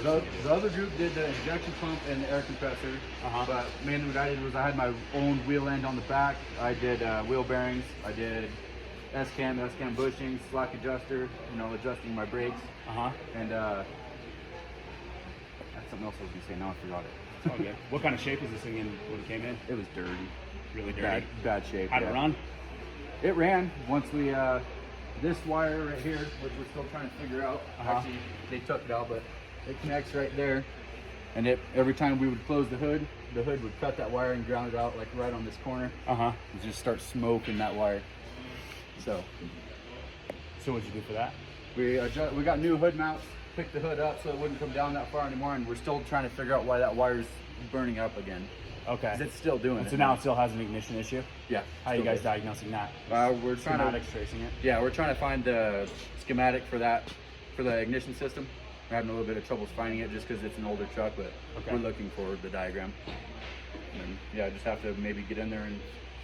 The other group did the injection pump and the air compressor, but mainly what I did was I had my own wheel end on the back. I did wheel bearings, I did S-cam bushings, slack adjuster, you know, adjusting my brakes. And that's something else I was gonna say, now I forgot it. Okay. What kind of shape was this thing in when it came in? It was dirty. Really dirty? Bad shape. How'd it run? It ran once we, this wire right here, which we're still trying to figure out. Actually, they took it out, but it connects right there. And every time we would close the hood would cut that wire and ground it out, like right on this corner. And just start smoking that wire. So what'd you do for that? We got new hood mounts, picked the hood up so it wouldn't come down that far anymore, and we're still trying to figure out why that wire's burning up again. Okay. 'Cause it's still doing it. So now it still has an ignition issue? Yeah. How are you guys diagnosing that? We're trying Schematics tracing it? Yeah, we're trying to find the schematic for that, for the ignition system. We're having a little bit of trouble finding it just because it's an older truck, but we're looking for the diagram. And then, yeah, just have to maybe get in there and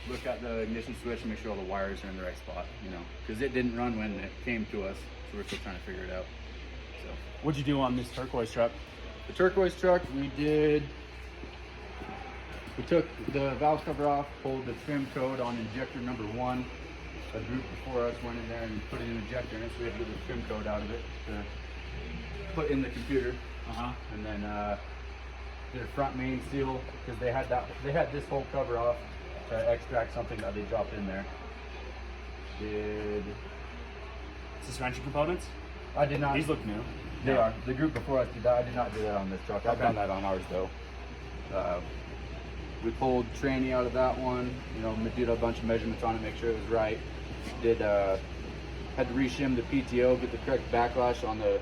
look at the ignition switch and make sure all the wires are in the right spot, you know, because it didn't run when it came to us, so we're still trying to figure it out. So, what'd you do on this turquoise truck? The turquoise truck, we took the valve cover off, pulled the trim code on injector number 1. A group before us went in there and put an injector in it, so we had to get the trim code out of it to put in the computer. And then did a front main seal because they had this whole cover off to extract something that they dropped in there. Did suspension components? I did not. These look new. They are. The group before us did that. I did not do that on this truck. I've done that on ours though. We pulled tranny out of that one. You know, did a bunch of measurements on it, make sure it was right. Had to reshim the PTO, get the correct backlash on the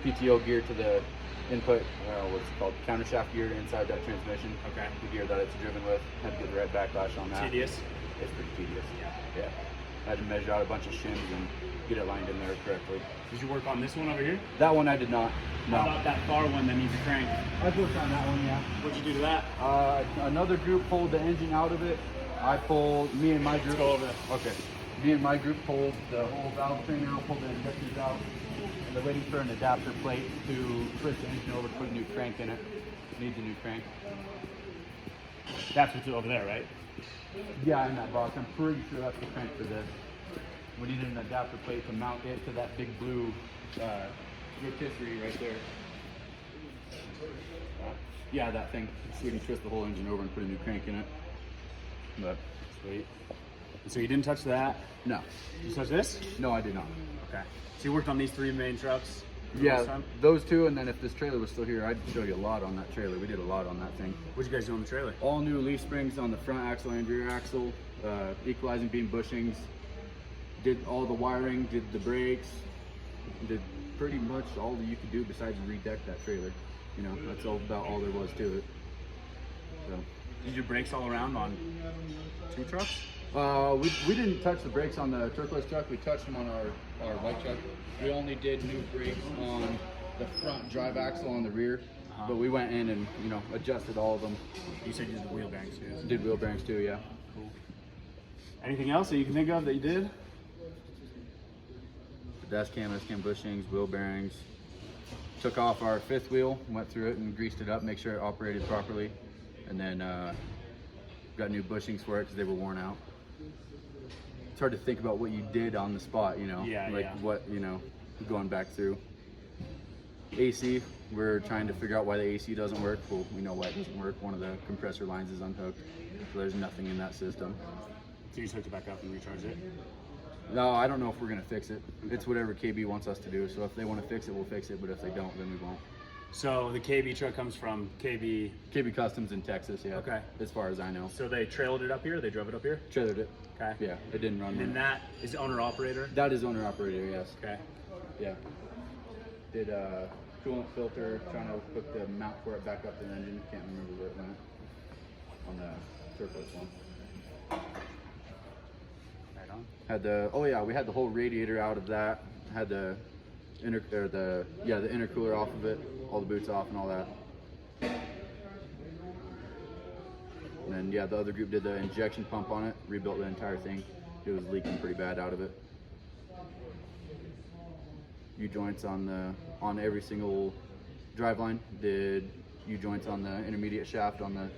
PTO gear to the input, what's it called, countershaft gear inside that transmission. Okay. The gear that it's driven with. Had to get the right backlash on that. Tedious? It's pretty tedious. Yeah. Had to measure out a bunch of shims and get it lined in there correctly. Did you work on this one over here? That one I did not. No. How about that far one that needs a crank? I worked on that one, yeah. What'd you do to that? Another group pulled the engine out of it. Me and my group. Let's go over it. Okay. Me and my group pulled the whole valve train out, pulled the injectors out. And they're waiting for an adapter plate to switch the engine over, put a new crank in it. Needs a new crank. That's what's over there, right? Yeah, in that box. I'm pretty sure that's the crank for this. We needed an adapter plate to mount it to that big blue rotisserie right there. Yeah, that thing. So we can twist the whole engine over and put a new crank in it. But sweet. So you didn't touch that? No. You touched this? No, I did not. Okay. So you worked on these 3 main trucks? Yeah, those 2, and then if this trailer was still here, I'd show you a lot on that trailer. We did a lot on that thing. What'd you guys do on the trailer? All new leaf springs on the front axle and rear axle, equalizing beam bushings, did all the wiring, did the brakes, did pretty much all that you could do besides redeck that trailer. You know, that's about all there was to it. So. Did you brakes all around on 2 trucks? We didn't touch the brakes on the turquoise truck. We touched them on our white truck. We only did new brakes on the front drive axle on the rear, but we went in and, you know, adjusted all of them. You said you did the wheel bearings too. Did wheel bearings too, yeah. Cool. Anything else that you can think of that you did? The S-cam bushings, wheel bearings. Took off our 5th wheel, went through it and greased it up, make sure it operated properly. And then got new bushings for it because they were worn out. It's hard to think about what you did on the spot, you know, what, you know, going back through. AC, we're trying to figure out why the AC doesn't work. Well, we know why it doesn't work. One of the compressor lines is unhooked, so there's nothing in that system. So you just hooked it back up and recharged it? No, I don't know if we're gonna fix it. It's whatever KB wants us to do. So if they want to fix it, we'll fix it. But if they don't, then we won't. So the KB truck comes from KB Customs in Texas, yeah. Okay. As far as I know. So they trailed it up here? They drove it up here? Trailered it. Okay. Yeah, it didn't run. And that is owner-operator? That is owner-operator, yes. Okay. Yeah. Did coolant filter, trying to hook the mount for it back up to the engine. Can't remember where it went on the turquoise one. Right on. We had the whole radiator out of that. Had the intercooler off of it, all the boots off and all that. And then the other group did the injection pump on it, rebuilt the entire thing. It was leaking pretty bad out of it. U-joints on every single driveline, did U-joints on the intermediate shaft on the